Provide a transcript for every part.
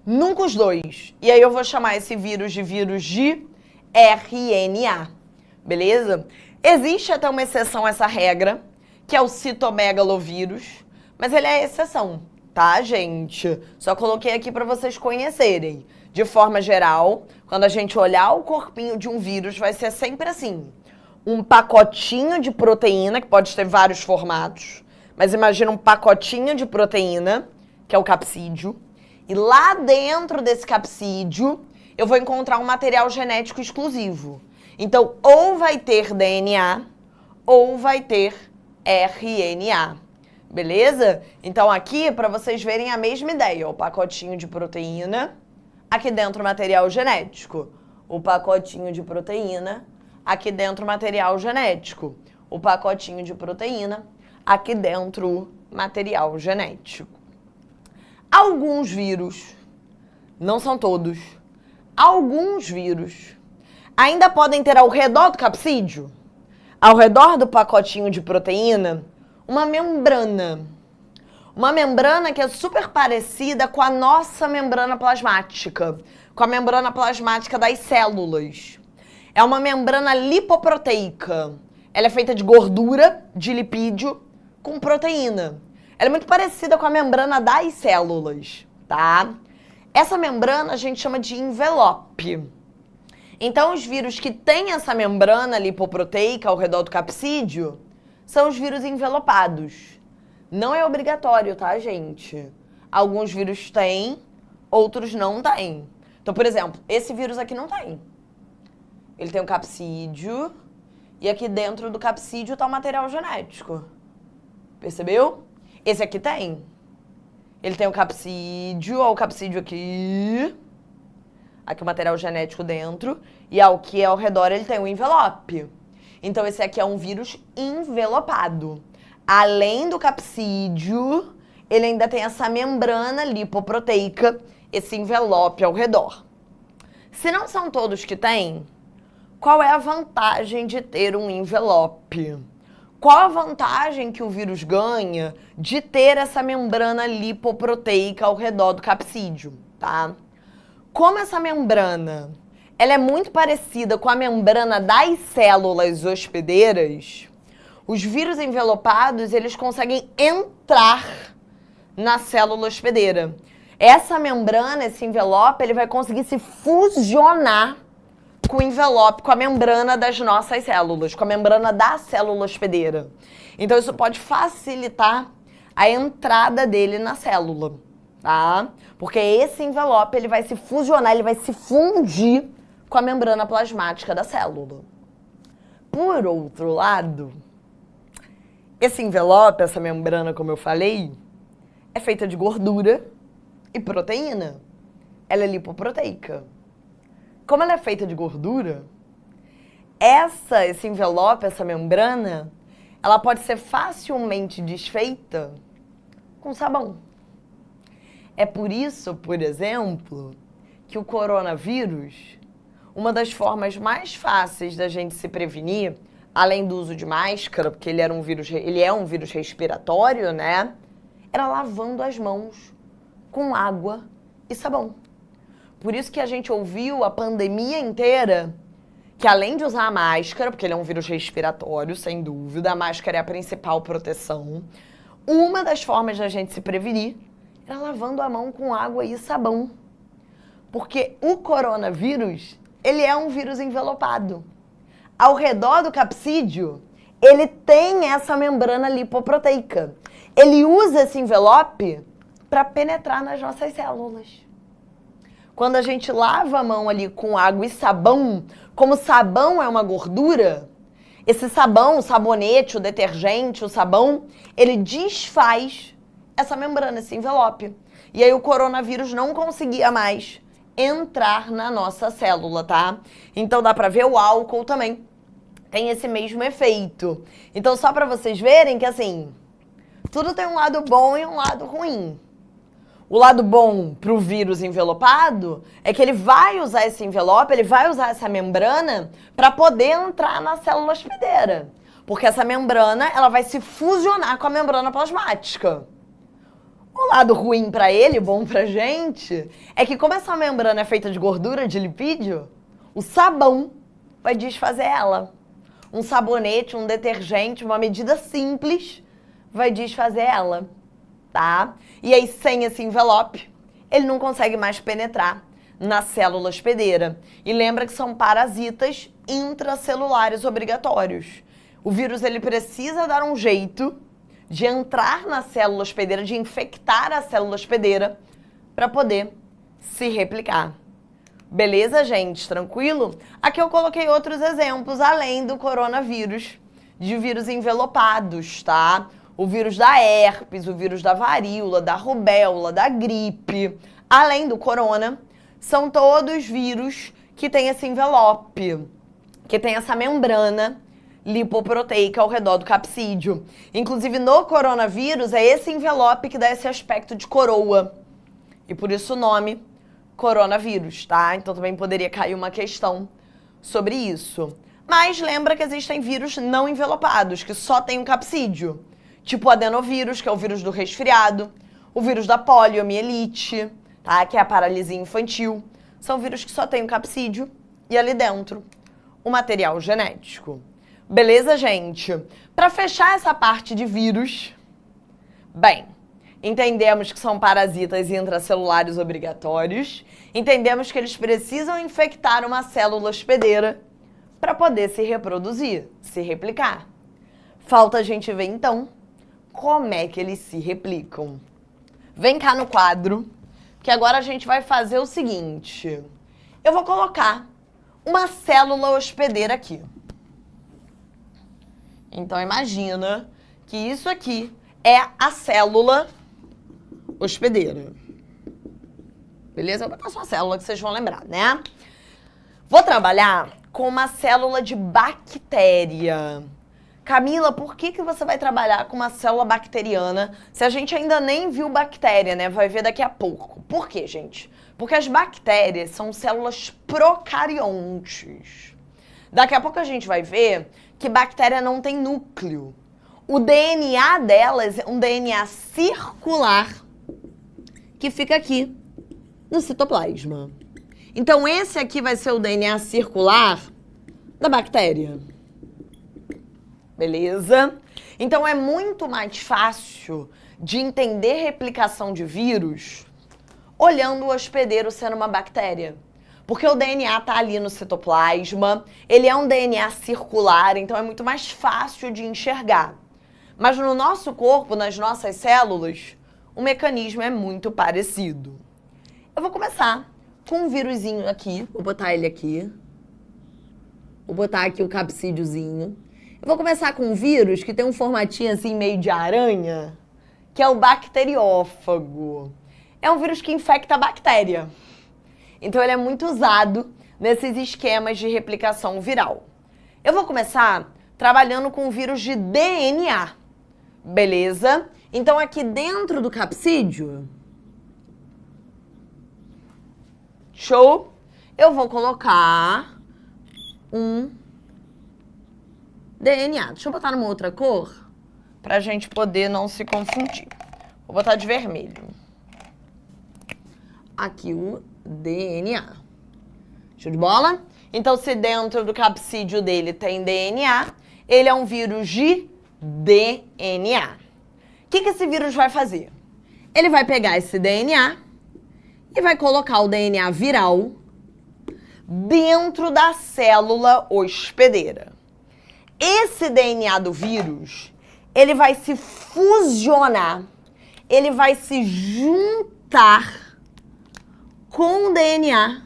Nunca os dois. E aí eu vou chamar esse vírus de RNA, beleza? Existe até uma exceção a essa regra, que é o citomegalovírus, mas ele é exceção, tá, gente? Só coloquei aqui para vocês conhecerem. De forma geral, quando a gente olhar o corpinho de um vírus, vai ser sempre assim. Um pacotinho de proteína, que pode ter vários formatos, mas imagina um pacotinho de proteína, que é o capsídeo, e lá dentro desse capsídeo, eu vou encontrar um material genético exclusivo. Então, ou vai ter DNA, ou vai ter RNA. Beleza? Então, aqui, para vocês verem a mesma ideia, o pacotinho de proteína, aqui dentro material genético. O pacotinho de proteína, aqui dentro material genético. O pacotinho de proteína, aqui dentro material genético. Alguns vírus, não são todos, alguns vírus ainda podem ter ao redor do capsídeo, ao redor do pacotinho de proteína, uma membrana. Uma membrana que é super parecida com a nossa membrana plasmática, com a membrana plasmática das células. É uma membrana lipoproteica. Ela é feita de gordura, de lipídio, com proteína. Ela é muito parecida com a membrana das células, tá? Essa membrana a gente chama de envelope. Então, os vírus que têm essa membrana lipoproteica ao redor do capsídeo são os vírus envelopados. Não é obrigatório, tá, gente? Alguns vírus têm, outros não têm. Então, por exemplo, esse vírus aqui não tem. Ele tem um capsídeo e aqui dentro do capsídeo está o material genético. Percebeu? Esse aqui tem. Ele tem o capsídeo, ó, o capsídeo aqui. Aqui o material genético dentro. E aqui ao redor ele tem um envelope. Então esse aqui é um vírus envelopado. Além do capsídeo, ele ainda tem essa membrana lipoproteica, esse envelope ao redor. Se não são todos que têm, qual é a vantagem de ter um envelope? Qual a vantagem que o vírus ganha de ter essa membrana lipoproteica ao redor do capsídeo, tá? Como essa membrana, ela é muito parecida com a membrana das células hospedeiras, os vírus envelopados, eles conseguem entrar na célula hospedeira. Essa membrana, esse envelope, ele vai conseguir se fusionar com o envelope, com a membrana das nossas células, com a membrana da célula hospedeira. Então, isso pode facilitar a entrada dele na célula, tá? Porque esse envelope, ele vai se fusionar, ele vai se fundir com a membrana plasmática da célula. Por outro lado, esse envelope, essa membrana, como eu falei, é feita de gordura e proteína. Ela é lipoproteica. Como ela é feita de gordura, esse envelope, essa membrana, ela pode ser facilmente desfeita com sabão. É por isso, por exemplo, que o coronavírus, uma das formas mais fáceis da gente se prevenir, além do uso de máscara, porque ele é um vírus respiratório, né? Era lavando as mãos com água e sabão. Por isso que a gente ouviu a pandemia inteira que, além de usar a máscara, porque ele é um vírus respiratório, sem dúvida, a máscara é a principal proteção, uma das formas da gente se prevenir era lavando a mão com água e sabão. Porque o coronavírus, ele é um vírus envelopado. Ao redor do capsídeo, ele tem essa membrana lipoproteica. Ele usa esse envelope para penetrar nas nossas células. Quando a gente lava a mão ali com água e sabão, como sabão é uma gordura, esse sabão, o sabonete, o detergente, o sabão, ele desfaz essa membrana, esse envelope. E aí o coronavírus não conseguia mais entrar na nossa célula, tá? Então dá pra ver o álcool também. Tem esse mesmo efeito. Então só pra vocês verem que assim, tudo tem um lado bom e um lado ruim. O lado bom pro vírus envelopado é que ele vai usar esse envelope, ele vai usar essa membrana para poder entrar na célula hospedeira. Porque essa membrana, ela vai se fusionar com a membrana plasmática. O lado ruim pra ele, bom pra gente, é que como essa membrana é feita de gordura, de lipídio, o sabão vai desfazer ela. Um sabonete, um detergente, uma medida simples vai desfazer ela, tá? E aí, sem esse envelope, ele não consegue mais penetrar na célula hospedeira. E lembra que são parasitas intracelulares obrigatórios. O vírus, ele precisa dar um jeito de entrar na célula hospedeira, de infectar a célula hospedeira para poder se replicar. Beleza, gente? Tranquilo? Aqui eu coloquei outros exemplos, além do coronavírus, de vírus envelopados, tá? O vírus da herpes, o vírus da varíola, da rubéola, da gripe, além do corona, são todos vírus que têm esse envelope, que tem essa membrana lipoproteica ao redor do capsídeo. Inclusive, no coronavírus, é esse envelope que dá esse aspecto de coroa. E por isso o nome coronavírus, tá? Então também poderia cair uma questão sobre isso. Mas lembra que existem vírus não envelopados, que só tem um capsídeo. Tipo o adenovírus, que é o vírus do resfriado, o vírus da poliomielite, tá? Que é a paralisia infantil. São vírus que só tem um capsídeo e ali dentro o material genético. Beleza, gente? Para fechar essa parte de vírus, bem, entendemos que são parasitas intracelulares obrigatórios, entendemos que eles precisam infectar uma célula hospedeira para poder se reproduzir, se replicar. Falta a gente ver, então, como é que eles se replicam. Vem cá no quadro, que agora a gente vai fazer o seguinte. Eu vou colocar uma célula hospedeira aqui. Então, imagina que isso aqui é a célula hospedeira. Beleza? Eu vou botar só a célula que vocês vão lembrar, né? Vou trabalhar com uma célula de bactéria. Camila, por que você vai trabalhar com uma célula bacteriana se a gente ainda nem viu bactéria, né? Vai ver daqui a pouco. Por quê, gente? Porque as bactérias são células procariontes. Daqui a pouco a gente vai ver que bactéria não tem núcleo. O DNA delas é um DNA circular que fica aqui no citoplasma. Então, esse aqui vai ser o DNA circular da bactéria. Beleza? Então, é muito mais fácil de entender replicação de vírus olhando o hospedeiro sendo uma bactéria. Porque o DNA está ali no citoplasma, ele é um DNA circular, então é muito mais fácil de enxergar. Mas no nosso corpo, nas nossas células, o mecanismo é muito parecido. Eu vou começar com um vírusinho aqui, vou botar ele aqui. Vou botar aqui o capsídiozinho. Eu vou começar com um vírus que tem um formatinho assim meio de aranha, que é o bacteriófago. É um vírus que infecta a bactéria. Então, ele é muito usado nesses esquemas de replicação viral. Eu vou começar trabalhando com o vírus de DNA, beleza? Então, aqui dentro do capsídeo, show? Eu vou colocar um DNA. Deixa eu botar numa outra cor, pra gente poder não se confundir. Vou botar de vermelho. Aqui o DNA. Show de bola? Então, se dentro do capsídeo dele tem DNA, ele é um vírus de DNA. O que esse vírus vai fazer? Ele vai pegar esse DNA e vai colocar o DNA viral dentro da célula hospedeira. Esse DNA do vírus, ele vai se fusionar, ele vai se juntar com o DNA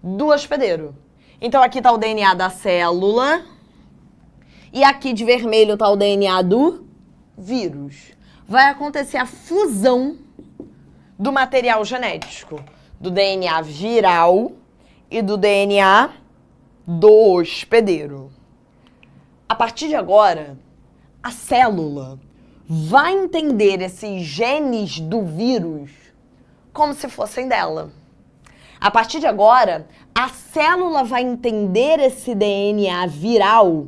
do hospedeiro. Então, aqui está o DNA da célula e aqui de vermelho está o DNA do vírus. Vai acontecer a fusão do material genético, do DNA viral e do DNA do hospedeiro. A partir de agora, a célula vai entender esses genes do vírus como se fossem dela. A partir de agora, a célula vai entender esse DNA viral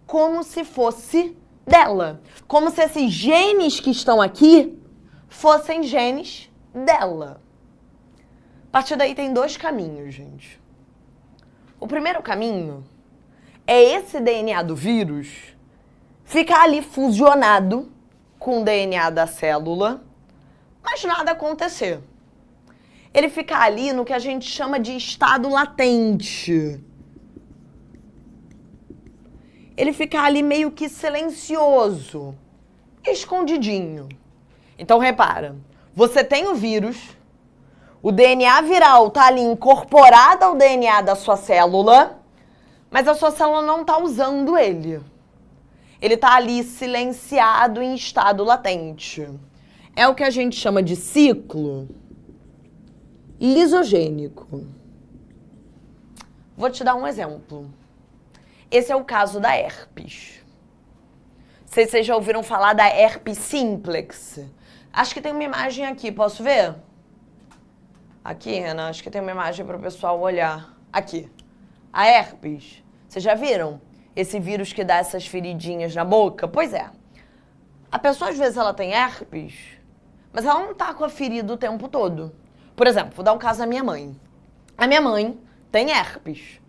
como se fosse dela. Como se esses genes que estão aqui fossem genes dela. A partir daí tem dois caminhos, gente. O primeiro caminho é esse DNA do vírus ficar ali fusionado com o DNA da célula, mas nada acontecer. Ele fica ali no que a gente chama de estado latente. Ele fica ali meio que silencioso, escondidinho. Então, repara, você tem o vírus, o DNA viral tá ali incorporado ao DNA da sua célula, mas a sua célula não tá usando ele. Ele tá ali silenciado em estado latente. É o que a gente chama de ciclo lisogênico. Vou te dar um exemplo. Esse é o caso da herpes. Não sei se vocês já ouviram falar da herpes simplex. Acho que tem uma imagem aqui, posso ver? Aqui, Renan, acho que tem uma imagem para o pessoal olhar. Aqui. A herpes. Vocês já viram esse vírus que dá essas feridinhas na boca? Pois é. A pessoa, às vezes, ela tem herpes, mas ela não tá com a ferida o tempo todo. Por exemplo, vou dar um caso da minha mãe. A minha mãe tem herpes,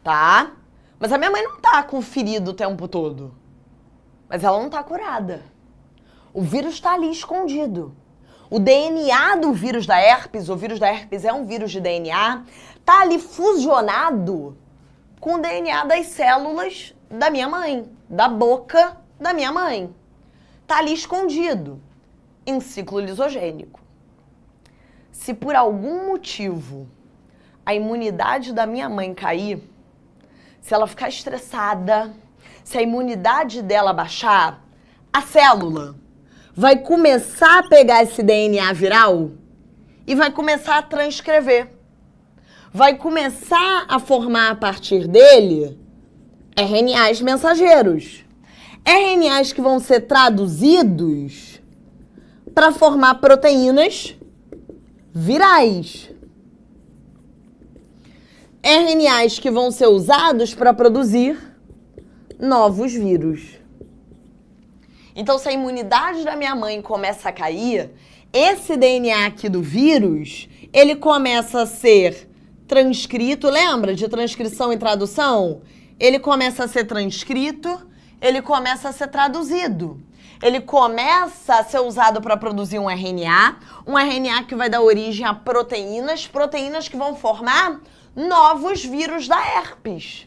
tá? Mas a minha mãe não tá com ferida o tempo todo. Mas ela não tá curada. O vírus tá ali escondido. O DNA do vírus da herpes, o vírus da herpes é um vírus de DNA, tá ali fusionado com o DNA das células da minha mãe, da boca da minha mãe. Tá ali escondido, em ciclo lisogênico. Se por algum motivo a imunidade da minha mãe cair, se ela ficar estressada, se a imunidade dela baixar, a célula vai começar a pegar esse DNA viral e vai começar a transcrever. Vai começar a formar a partir dele RNAs mensageiros. RNAs que vão ser traduzidos para formar proteínas virais. RNAs que vão ser usados para produzir novos vírus. Então, se a imunidade da minha mãe começa a cair, esse DNA aqui do vírus, ele começa a ser transcrito, lembra de transcrição e tradução? Ele começa a ser transcrito, ele começa a ser traduzido. Ele começa a ser usado para produzir um RNA que vai dar origem a proteínas, proteínas que vão formar novos vírus da herpes.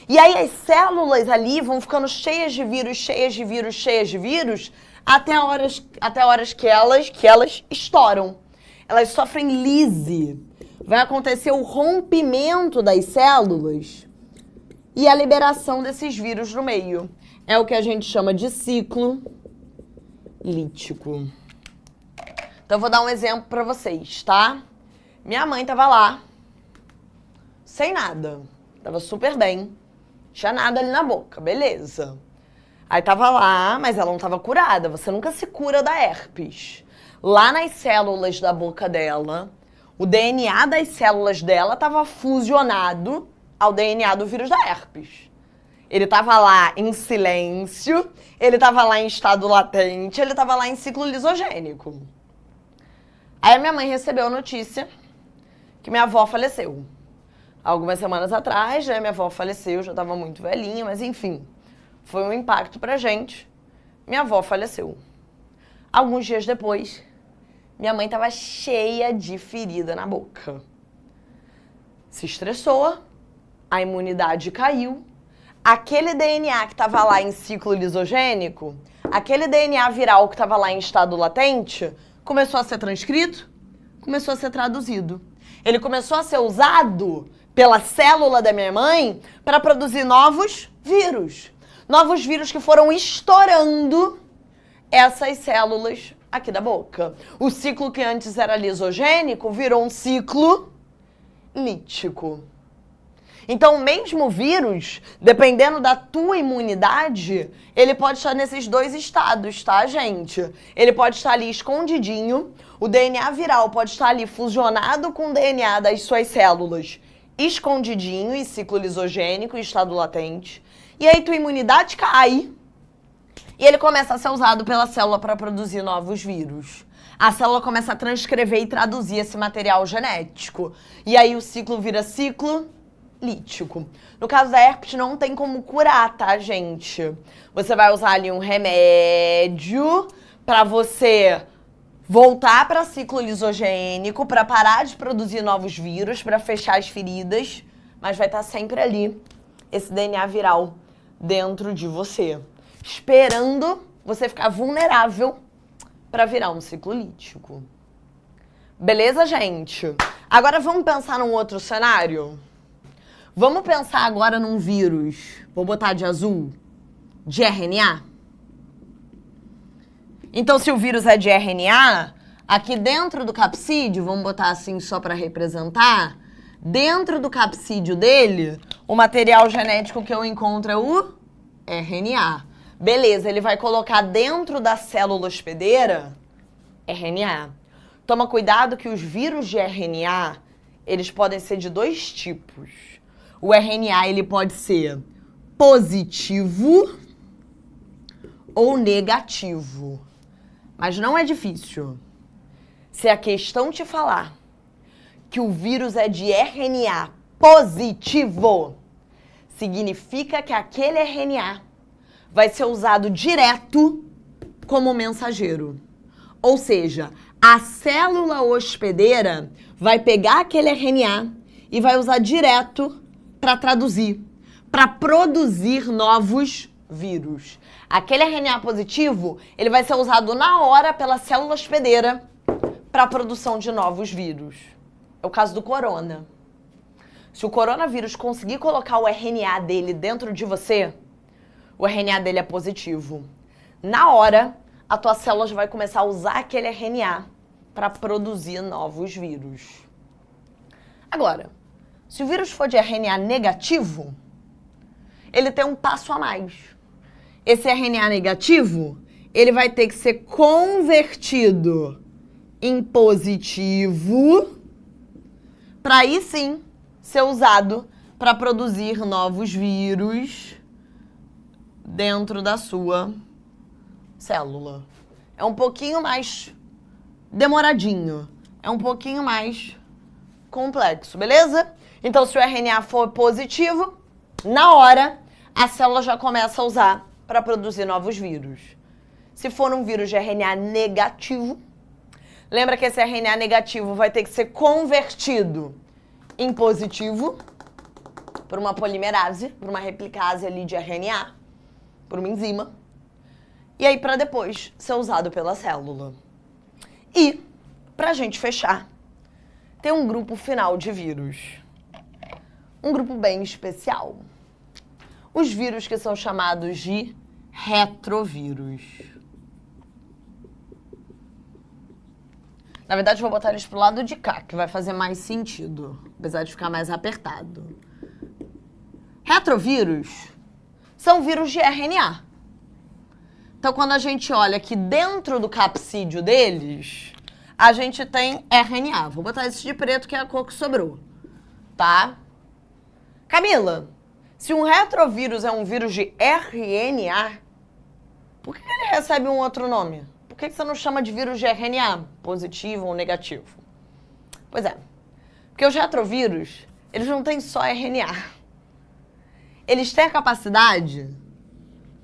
E aí as células ali vão ficando cheias de vírus, cheias de vírus, cheias de vírus, até horas que elas estouram. Elas sofrem lise. Vai acontecer o rompimento das células e a liberação desses vírus no meio. É o que a gente chama de ciclo lítico. Então eu vou dar um exemplo para vocês, tá? Minha mãe tava lá, sem nada, tava super bem. Tinha nada ali na boca, beleza. Aí tava lá, mas ela não tava curada. Você nunca se cura da herpes. Lá nas células da boca dela, o DNA das células dela tava fusionado ao DNA do vírus da herpes. Ele tava lá em silêncio, ele tava lá em estado latente, ele tava lá em ciclo lisogênico. Aí a minha mãe recebeu a notícia que minha avó faleceu. Algumas semanas atrás, né, minha avó faleceu, já estava muito velhinha, mas enfim, foi um impacto pra gente. Minha avó faleceu. Alguns dias depois, minha mãe estava cheia de ferida na boca. Se estressou, a imunidade caiu, aquele DNA que estava lá em ciclo lisogênico, aquele DNA viral que estava lá em estado latente, começou a ser transcrito, começou a ser traduzido. Ele começou a ser usado pela célula da minha mãe para produzir novos vírus. Novos vírus que foram estourando essas células aqui da boca. O ciclo que antes era lisogênico virou um ciclo lítico. Então, o mesmo vírus, dependendo da tua imunidade, ele pode estar nesses dois estados, tá, gente? Ele pode estar ali escondidinho, o DNA viral pode estar ali fusionado com o DNA das suas células, escondidinho em ciclo lisogênico, em estado latente. E aí tua imunidade cai e ele começa a ser usado pela célula para produzir novos vírus. A célula começa a transcrever e traduzir esse material genético. E aí o ciclo vira ciclo lítico. No caso da herpes, não tem como curar, tá, gente? Você vai usar ali um remédio pra você voltar para ciclo lisogênico, para parar de produzir novos vírus, para fechar as feridas, mas vai estar sempre ali esse DNA viral dentro de você, esperando você ficar vulnerável para virar um ciclo lítico. Beleza, gente? Agora vamos pensar num outro cenário? Vamos pensar agora num vírus, vou botar de azul, de RNA. Então, se o vírus é de RNA, aqui dentro do capsídeo, vamos botar assim só para representar, dentro do capsídeo dele, o material genético que eu encontro é o RNA. Beleza, ele vai colocar dentro da célula hospedeira RNA. Toma cuidado que os vírus de RNA, eles podem ser de dois tipos. O RNA, ele pode ser positivo ou negativo. Mas não é difícil. Se a questão te falar que o vírus é de RNA positivo, significa que aquele RNA vai ser usado direto como mensageiro. Ou seja, a célula hospedeira vai pegar aquele RNA e vai usar direto para traduzir, para produzir novos vírus. Aquele RNA positivo, ele vai ser usado na hora pela célula hospedeira para a produção de novos vírus. É o caso do corona. Se o coronavírus conseguir colocar o RNA dele dentro de você, o RNA dele é positivo. Na hora, a tua célula já vai começar a usar aquele RNA para produzir novos vírus. Agora, se o vírus for de RNA negativo, ele tem um passo a mais. Esse RNA negativo, ele vai ter que ser convertido em positivo para aí sim ser usado para produzir novos vírus dentro da sua célula. É um pouquinho mais demoradinho, é um pouquinho mais complexo, beleza? Então, se o RNA for positivo, na hora, a célula já começa a usar para produzir novos vírus. Se for um vírus de RNA negativo, lembra que esse RNA negativo vai ter que ser convertido em positivo por uma polimerase, por uma replicase ali de RNA, por uma enzima, e aí para depois ser usado pela célula. E, pra gente fechar, tem um grupo final de vírus. Um grupo bem especial. Os vírus que são chamados de retrovírus. Na verdade, vou botar eles pro lado de cá, que vai fazer mais sentido, apesar de ficar mais apertado. Retrovírus são vírus de RNA. Então, quando a gente olha aqui dentro do capsídeo deles, a gente tem RNA. Vou botar esse de preto, que é a cor que sobrou, tá? Camila, se um retrovírus é um vírus de RNA, por que ele recebe um outro nome? Por que você não chama de vírus de RNA, positivo ou negativo? Pois é, porque os retrovírus, eles não têm só RNA. Eles têm a capacidade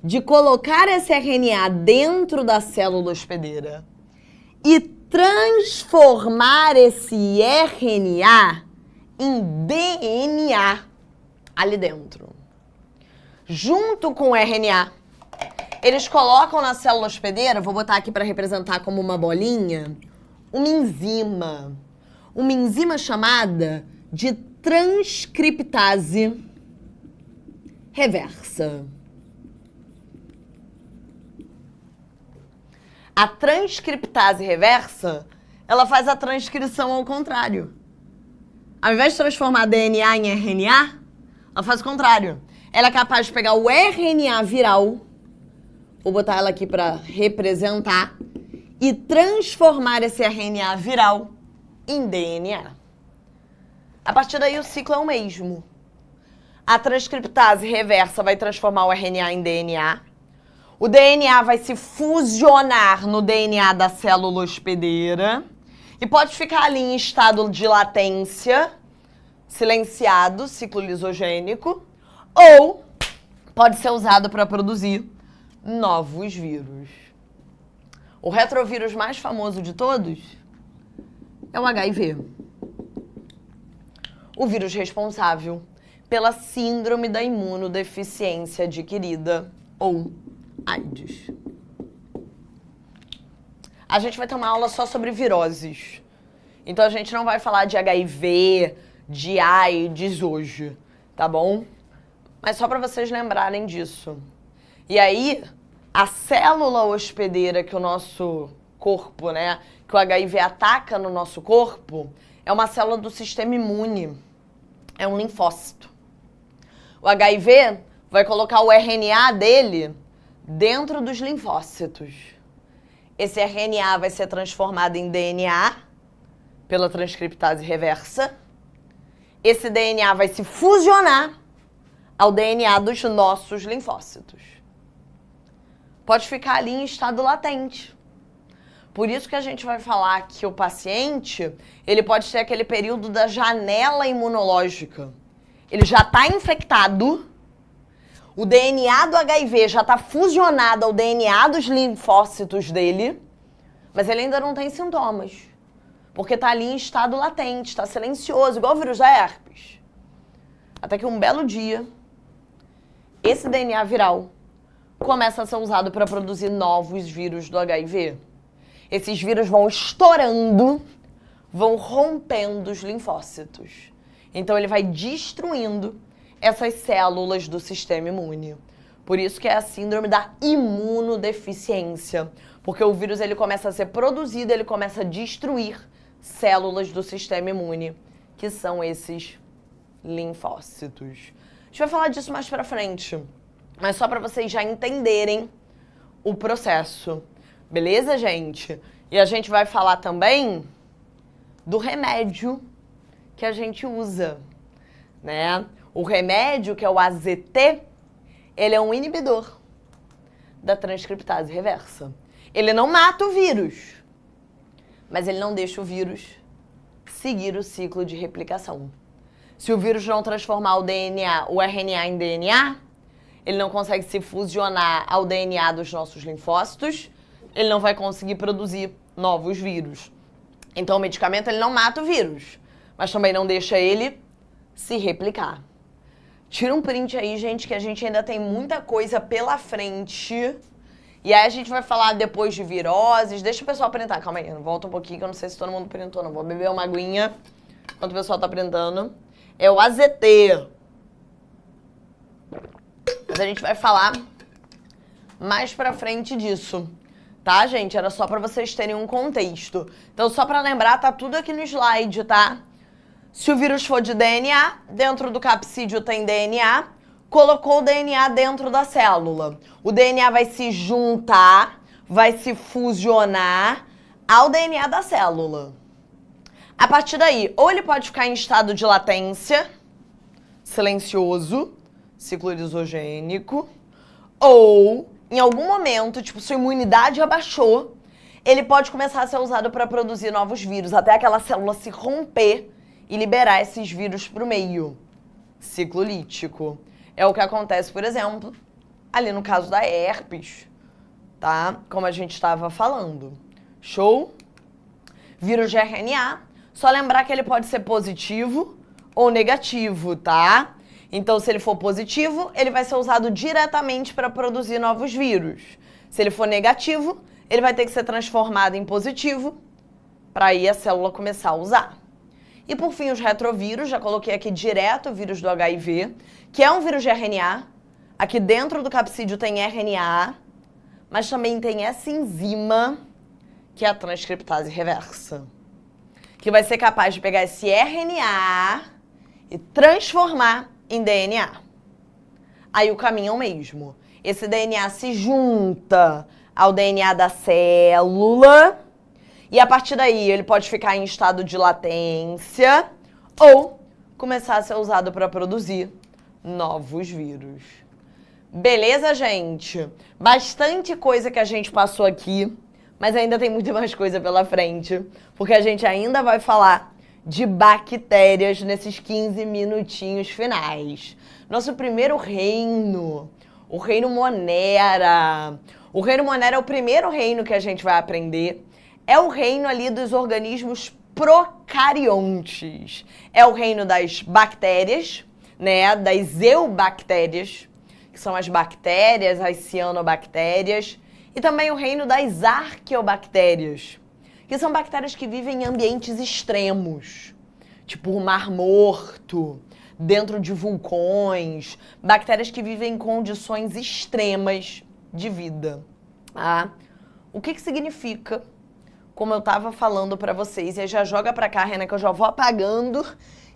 de colocar esse RNA dentro da célula hospedeira e transformar esse RNA em DNA ali dentro. Junto com o RNA, eles colocam na célula hospedeira, vou botar aqui para representar como uma bolinha, uma enzima. Uma enzima chamada de transcriptase reversa. A transcriptase reversa, ela faz a transcrição ao contrário. Ao invés de transformar DNA em RNA, ela faz o contrário. Ela é capaz de pegar o RNA viral, vou botar ela aqui para representar, e transformar esse RNA viral em DNA. A partir daí o ciclo é o mesmo. A transcriptase reversa vai transformar o RNA em DNA. O DNA vai se fusionar no DNA da célula hospedeira e pode ficar ali em estado de latência, silenciado, ciclo lisogênico, ou pode ser usado para produzir novos vírus. O retrovírus mais famoso de todos é o HIV. O vírus responsável pela síndrome da imunodeficiência adquirida, ou AIDS. A gente vai ter uma aula só sobre viroses. Então a gente não vai falar de HIV, de AIDS hoje, tá bom? Mas só para vocês lembrarem disso. E aí, a célula hospedeira que o nosso corpo, né, que o HIV ataca no nosso corpo, é uma célula do sistema imune. É um linfócito. O HIV vai colocar o RNA dele dentro dos linfócitos. Esse RNA vai ser transformado em DNA pela transcriptase reversa. Esse DNA vai se fusionar ao DNA dos nossos linfócitos. Pode ficar ali em estado latente. Por isso que a gente vai falar que o paciente, ele pode ter aquele período da janela imunológica. Ele já está infectado, o DNA do HIV já está fusionado ao DNA dos linfócitos dele, mas ele ainda não tem sintomas. Porque está ali em estado latente, está silencioso, igual o vírus da herpes. Até que um belo dia, esse DNA viral começa a ser usado para produzir novos vírus do HIV. Esses vírus vão estourando, vão rompendo os linfócitos. Então ele vai destruindo essas células do sistema imune. Por isso que é a síndrome da imunodeficiência. Porque o vírus ele começa a ser produzido, ele começa a destruir células do sistema imune, que são esses linfócitos. A gente vai falar disso mais pra frente, mas só pra vocês já entenderem o processo. Beleza, gente? E a gente vai falar também do remédio que a gente usa, né? O remédio, que é o AZT, ele é um inibidor da transcriptase reversa. Ele não mata o vírus, mas ele não deixa o vírus seguir o ciclo de replicação. Se o vírus não transformar o RNA em DNA, ele não consegue se fusionar ao DNA dos nossos linfócitos, ele não vai conseguir produzir novos vírus. Então o medicamento ele não mata o vírus, mas também não deixa ele se replicar. Tira um print aí, gente, que a gente ainda tem muita coisa pela frente. E aí a gente vai falar depois de viroses. Deixa o pessoal printar, calma aí, volta um pouquinho que eu não sei se todo mundo printou, não. Vou beber uma aguinha enquanto o pessoal tá printando. É o AZT. Mas a gente vai falar mais pra frente disso. Tá, gente? Era só pra vocês terem um contexto. Então, só pra lembrar, tá tudo aqui no slide, tá? Se o vírus for de DNA, dentro do capsídeo tem DNA, colocou o DNA dentro da célula. O DNA vai se juntar, vai se fusionar ao DNA da célula. A partir daí, ou ele pode ficar em estado de latência, silencioso, ciclo lisogênico, ou em algum momento, tipo, sua imunidade abaixou, ele pode começar a ser usado para produzir novos vírus, até aquela célula se romper e liberar esses vírus para o meio. Ciclo lítico. É o que acontece, por exemplo, ali no caso da herpes, tá? Como a gente estava falando. Show? Vírus de RNA, só lembrar que ele pode ser positivo ou negativo, tá? Então, se ele for positivo, ele vai ser usado diretamente para produzir novos vírus. Se ele for negativo, ele vai ter que ser transformado em positivo para aí a célula começar a usar. E por fim, os retrovírus, já coloquei aqui direto o vírus do HIV, que é um vírus de RNA. Aqui dentro do capsídeo tem RNA, mas também tem essa enzima, que é a transcriptase reversa, que vai ser capaz de pegar esse RNA e transformar em DNA. Aí o caminho é o mesmo. Esse DNA se junta ao DNA da célula e a partir daí ele pode ficar em estado de latência ou começar a ser usado para produzir novos vírus. Beleza, gente? Bastante coisa que a gente passou aqui, mas ainda tem muito mais coisa pela frente, porque a gente ainda vai falar de bactérias nesses 15 minutinhos finais. Nosso primeiro reino, o reino Monera. O reino Monera é o primeiro reino que a gente vai aprender. É o reino ali dos organismos procariontes. É o reino das bactérias, né? Das eubactérias, que são as bactérias, as cianobactérias, e também o reino das arqueobactérias, que são bactérias que vivem em ambientes extremos, tipo o Mar Morto, dentro de vulcões, bactérias que vivem em condições extremas de vida. Ah, o que significa, como eu estava falando para vocês, e aí já joga para cá, Renan, que eu já vou apagando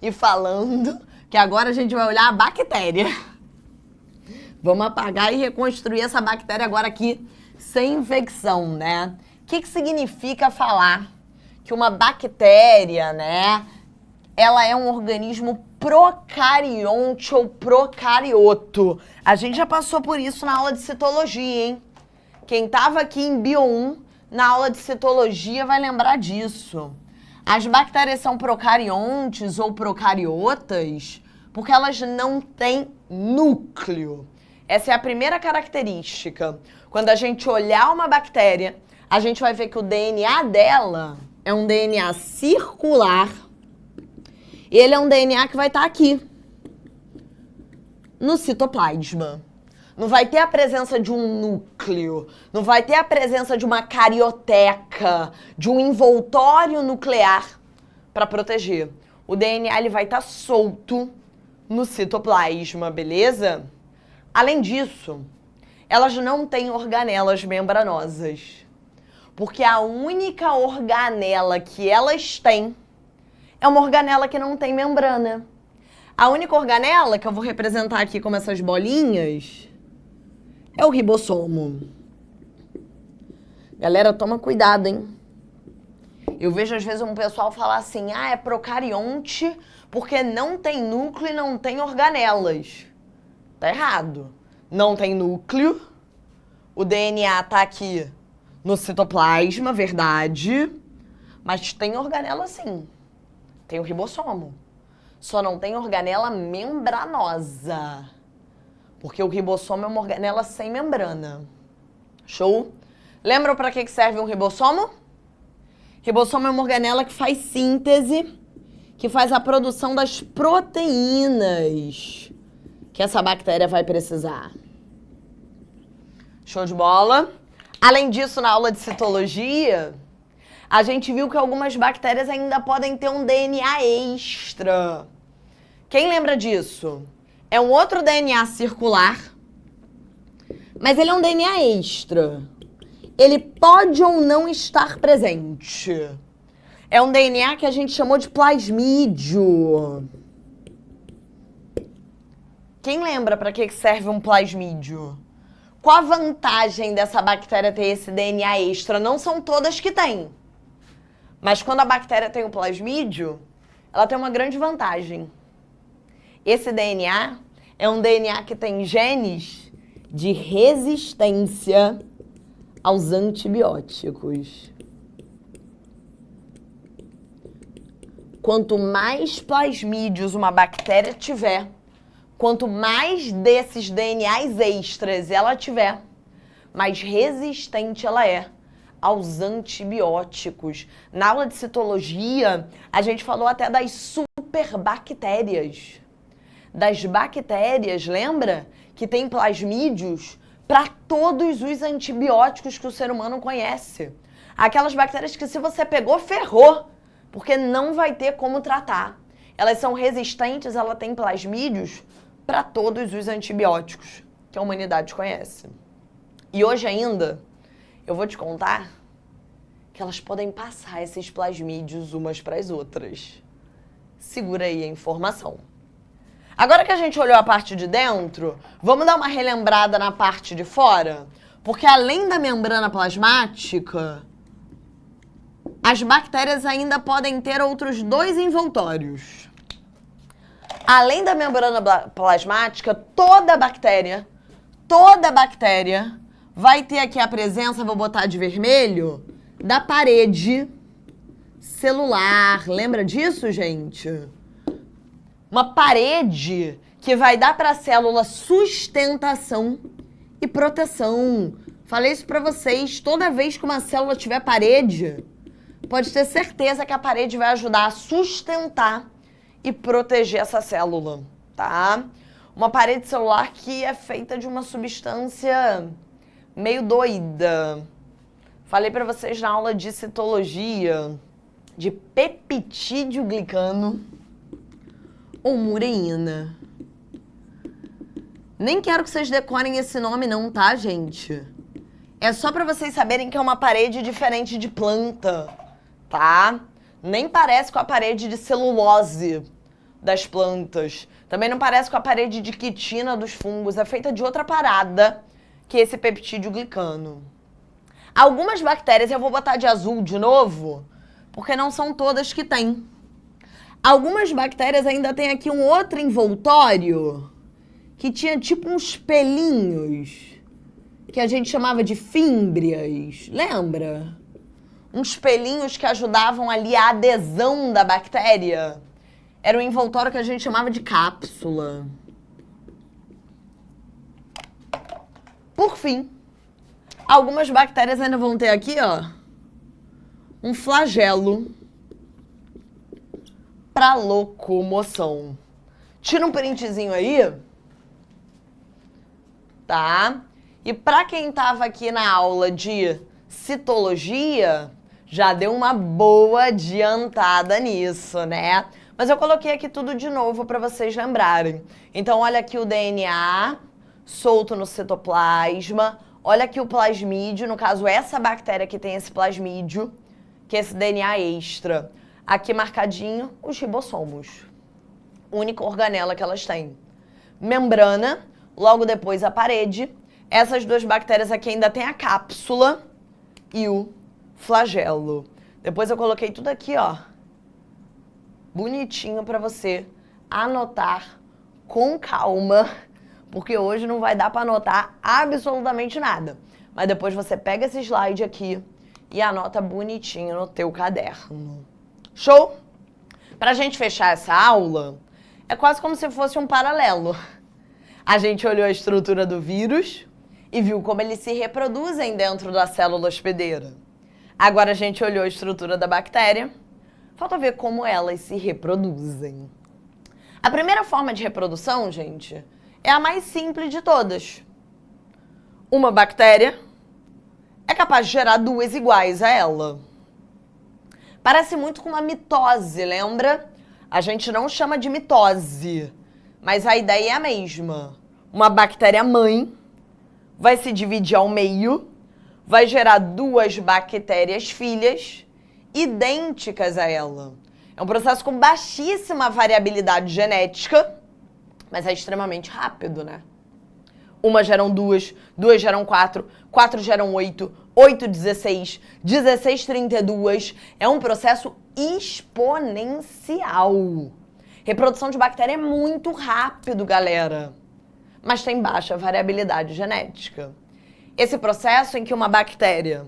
e falando, que agora a gente vai olhar a bactéria. Vamos apagar e reconstruir essa bactéria agora aqui sem infecção, né? O que significa falar que uma bactéria, né, ela é um organismo procarionte ou procarioto? A gente já passou por isso na aula de citologia, hein? Quem estava aqui em Bio 1, na aula de citologia, vai lembrar disso. As bactérias são procariontes ou procariotas porque elas não têm núcleo. Essa é a primeira característica. Quando a gente olhar uma bactéria, a gente vai ver que o DNA dela é um DNA circular. E ele é um DNA que vai estar aqui, no citoplasma. Não vai ter a presença de um núcleo, não vai ter a presença de uma carioteca, de um envoltório nuclear para proteger. O DNA ele vai estar solto no citoplasma, beleza? Além disso, elas não têm organelas membranosas, porque a única organela que elas têm é uma organela que não tem membrana. A única organela, que eu vou representar aqui como essas bolinhas, é o ribossomo. Galera, toma cuidado, hein? Eu vejo às vezes um pessoal falar assim, é procarionte porque não tem núcleo e não tem organelas. Tá errado. Não tem núcleo, o DNA tá aqui no citoplasma, verdade, mas tem organela sim. Tem o ribossomo. Só não tem organela membranosa, porque o ribossomo é uma organela sem membrana. Show? Lembram para que serve um ribossomo? Ribossomo é uma organela que faz síntese, que faz a produção das proteínas que essa bactéria vai precisar. Show de bola? Além disso, na aula de citologia, a gente viu que algumas bactérias ainda podem ter um DNA extra. Quem lembra disso? É um outro DNA circular, mas ele é um DNA extra. Ele pode ou não estar presente. É um DNA que a gente chamou de plasmídio. Quem lembra para que serve um plasmídio? Qual a vantagem dessa bactéria ter esse DNA extra? Não são todas que têm. Mas quando a bactéria tem o plasmídio, ela tem uma grande vantagem. Esse DNA é um DNA que tem genes de resistência aos antibióticos. Quanto mais plasmídios uma bactéria tiver, quanto mais desses DNAs extras ela tiver, mais resistente ela é aos antibióticos. Na aula de citologia, a gente falou até das superbactérias. Das bactérias, lembra? Que tem plasmídios para todos os antibióticos que o ser humano conhece. Aquelas bactérias que se você pegou, ferrou, porque não vai ter como tratar. Elas são resistentes, ela tem plasmídios para todos os antibióticos que a humanidade conhece. E hoje ainda, eu vou te contar que elas podem passar esses plasmídios umas para as outras. Segura aí a informação. Agora que a gente olhou a parte de dentro, vamos dar uma relembrada na parte de fora? Porque além da membrana plasmática, as bactérias ainda podem ter outros dois envoltórios. Além da membrana plasmática, toda bactéria, toda bactéria vai ter aqui a presença, vou botar de vermelho, da parede celular. Lembra disso, gente? Uma parede que vai dar para a célula sustentação e proteção. Falei isso para vocês, toda vez que uma célula tiver parede, pode ter certeza que a parede vai ajudar a sustentar e proteger essa célula, tá? Uma parede celular que é feita de uma substância meio doida. Falei para vocês na aula de citologia, de peptídeo glicano ou mureína. Nem quero que vocês decorem esse nome não, tá, gente? É só para vocês saberem que é uma parede diferente de planta, tá? Nem parece com a parede de celulose das plantas. Também não parece com a parede de quitina dos fungos. É feita de outra parada que esse peptídeo glicano. Algumas bactérias, eu vou botar de azul de novo, porque não são todas que tem. Algumas bactérias ainda tem aqui um outro envoltório que tinha tipo uns pelinhos que a gente chamava de fímbrias. Lembra? Uns pelinhos que ajudavam ali a adesão da bactéria. Era um envoltório que a gente chamava de cápsula. Por fim, algumas bactérias ainda vão ter aqui, ó, um flagelo para locomoção. Tira um printzinho aí, tá? E para quem estava aqui na aula de citologia, já deu uma boa adiantada nisso, né? Mas eu coloquei aqui tudo de novo para vocês lembrarem. Então, olha aqui o DNA solto no citoplasma. Olha aqui o plasmídio, no caso, essa bactéria que tem esse plasmídio, que é esse DNA extra. Aqui marcadinho, os ribossomos. Única organela que elas têm. Membrana, logo depois a parede. Essas duas bactérias aqui ainda tem a cápsula e o flagelo. Depois eu coloquei tudo aqui, ó, bonitinho para você anotar com calma, porque hoje não vai dar para anotar absolutamente nada. Mas depois você pega esse slide aqui e anota bonitinho no teu caderno. Show? Pra gente fechar essa aula, é quase como se fosse um paralelo. A gente olhou a estrutura do vírus e viu como eles se reproduzem dentro da célula hospedeira. Agora a gente olhou a estrutura da bactéria, falta ver como elas se reproduzem. A primeira forma de reprodução, gente, é a mais simples de todas. Uma bactéria é capaz de gerar duas iguais a ela. Parece muito com uma mitose, lembra? A gente não chama de mitose, mas a ideia é a mesma. Uma bactéria mãe vai se dividir ao meio, vai gerar duas bactérias filhas idênticas a ela. É um processo com baixíssima variabilidade genética, mas é extremamente rápido, né? Uma geram duas, duas geram quatro, quatro geram oito, 8, 16, 16, 32. É um processo exponencial. Reprodução de bactéria é muito rápido, galera, mas tem baixa variabilidade genética. Esse processo em que uma bactéria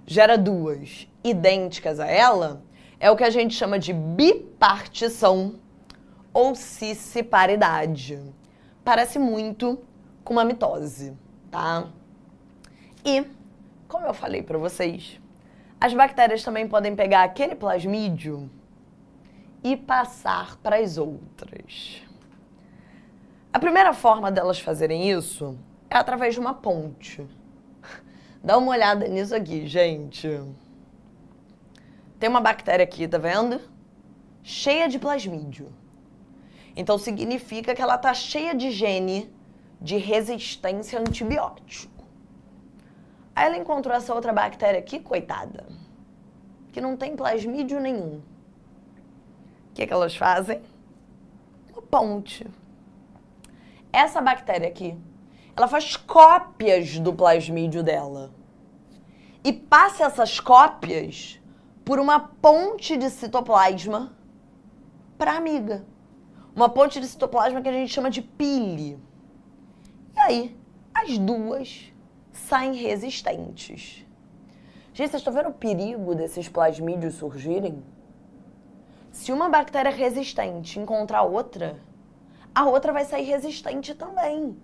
gera duas idênticas a ela é o que a gente chama de bipartição ou cisparidade. Parece muito com uma mitose, tá? E, como eu falei para vocês, as bactérias também podem pegar aquele plasmídio e passar para as outras. A primeira forma delas fazerem isso é através de uma ponte. Dá uma olhada nisso aqui, gente. Tem uma bactéria aqui, tá vendo? Cheia de plasmídio. Então significa que ela tá cheia de gene de resistência a antibiótico. Aí ela encontrou essa outra bactéria aqui, coitada, que não tem plasmídio nenhum. O que elas fazem? Uma ponte. Essa bactéria aqui, ela faz cópias do plasmídio dela e passa essas cópias por uma ponte de citoplasma para a amiga. Uma ponte de citoplasma que a gente chama de pile. E aí, as duas saem resistentes. Gente, vocês estão vendo o perigo desses plasmídios surgirem? Se uma bactéria resistente encontrar outra, a outra vai sair resistente também.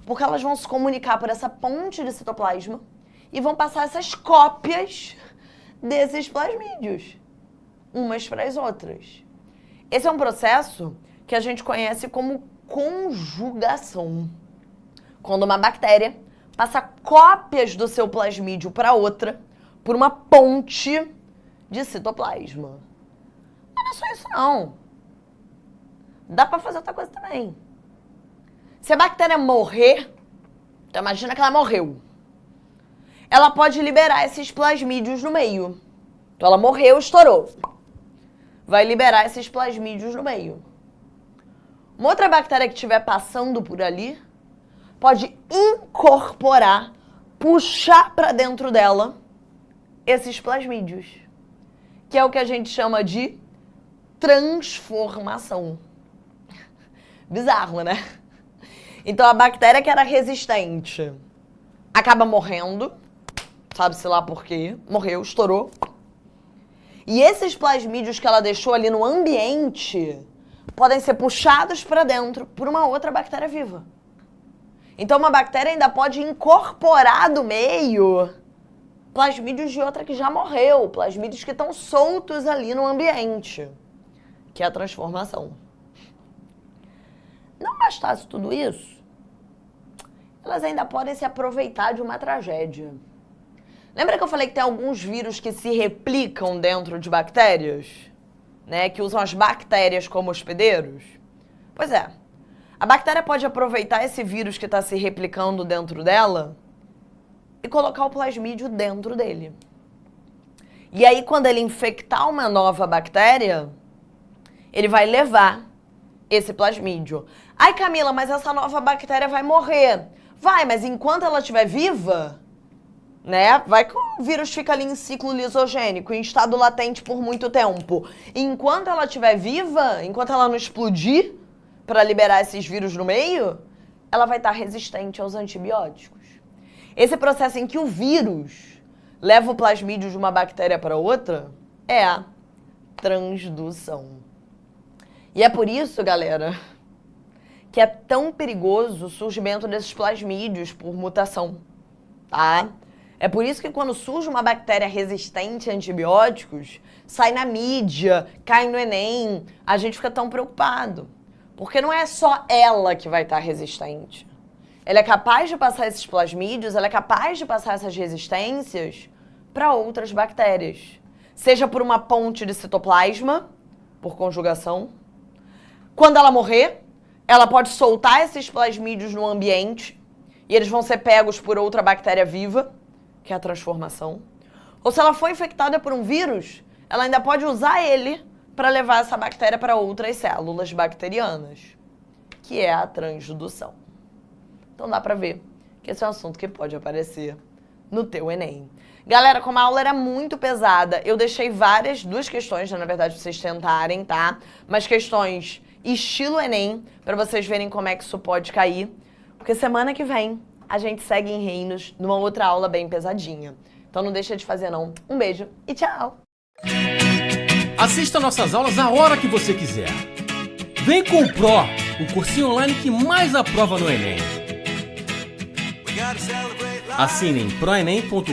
Porque elas vão se comunicar por essa ponte de citoplasma e vão passar essas cópias desses plasmídios, umas para as outras. Esse é um processo que a gente conhece como conjugação. Quando uma bactéria passa cópias do seu plasmídio para outra por uma ponte de citoplasma. Mas não é só isso, não. Dá para fazer outra coisa também. Se a bactéria morrer, então imagina que ela morreu. Ela pode liberar esses plasmídios no meio. Então ela morreu, estourou. Vai liberar esses plasmídios no meio. Uma outra bactéria que estiver passando por ali pode incorporar, puxar para dentro dela esses plasmídios, que é o que a gente chama de transformação. Bizarro, né? Então a bactéria que era resistente acaba morrendo, sabe-se lá por quê, morreu, estourou. E esses plasmídios que ela deixou ali no ambiente podem ser puxados para dentro por uma outra bactéria viva. Então uma bactéria ainda pode incorporar do meio plasmídios de outra que já morreu, plasmídios que estão soltos ali no ambiente, que é a transformação. Não bastasse tudo isso, elas ainda podem se aproveitar de uma tragédia. Lembra que eu falei que tem alguns vírus que se replicam dentro de bactérias? Né? Que usam as bactérias como hospedeiros? Pois é. A bactéria pode aproveitar esse vírus que está se replicando dentro dela e colocar o plasmídio dentro dele. E aí, quando ele infectar uma nova bactéria, ele vai levar esse plasmídio. Ai, Camila, mas essa nova bactéria vai morrer. Vai, mas enquanto ela estiver viva, né? Vai que o vírus fica ali em ciclo lisogênico, em estado latente por muito tempo. Enquanto ela estiver viva, enquanto ela não explodir para liberar esses vírus no meio, ela vai estar resistente aos antibióticos. Esse processo em que o vírus leva o plasmídio de uma bactéria para outra é a transdução. E é por isso, galera, que é tão perigoso o surgimento desses plasmídios por mutação, tá? É por isso que quando surge uma bactéria resistente a antibióticos, sai na mídia, cai no Enem, a gente fica tão preocupado. Porque não é só ela que vai estar resistente. Ela é capaz de passar esses plasmídios, ela é capaz de passar essas resistências para outras bactérias. Seja por uma ponte de citoplasma, por conjugação. Quando ela morrer, ela pode soltar esses plasmídios no ambiente e eles vão ser pegos por outra bactéria viva, que é a transformação. Ou se ela for infectada por um vírus, ela ainda pode usar ele para levar essa bactéria para outras células bacterianas, que é a transdução. Então dá para ver que esse é um assunto que pode aparecer no teu Enem. Galera, como a aula era muito pesada, eu deixei duas questões, na verdade, para vocês tentarem, tá? Mas questões estilo Enem, para vocês verem como é que isso pode cair. Porque semana que vem a gente segue em Reinos numa outra aula bem pesadinha. Então não deixa de fazer não. Um beijo e tchau! Assista nossas aulas a hora que você quiser. Vem com o Pro, o cursinho online que mais aprova no Enem. Assine em proenem.com.br.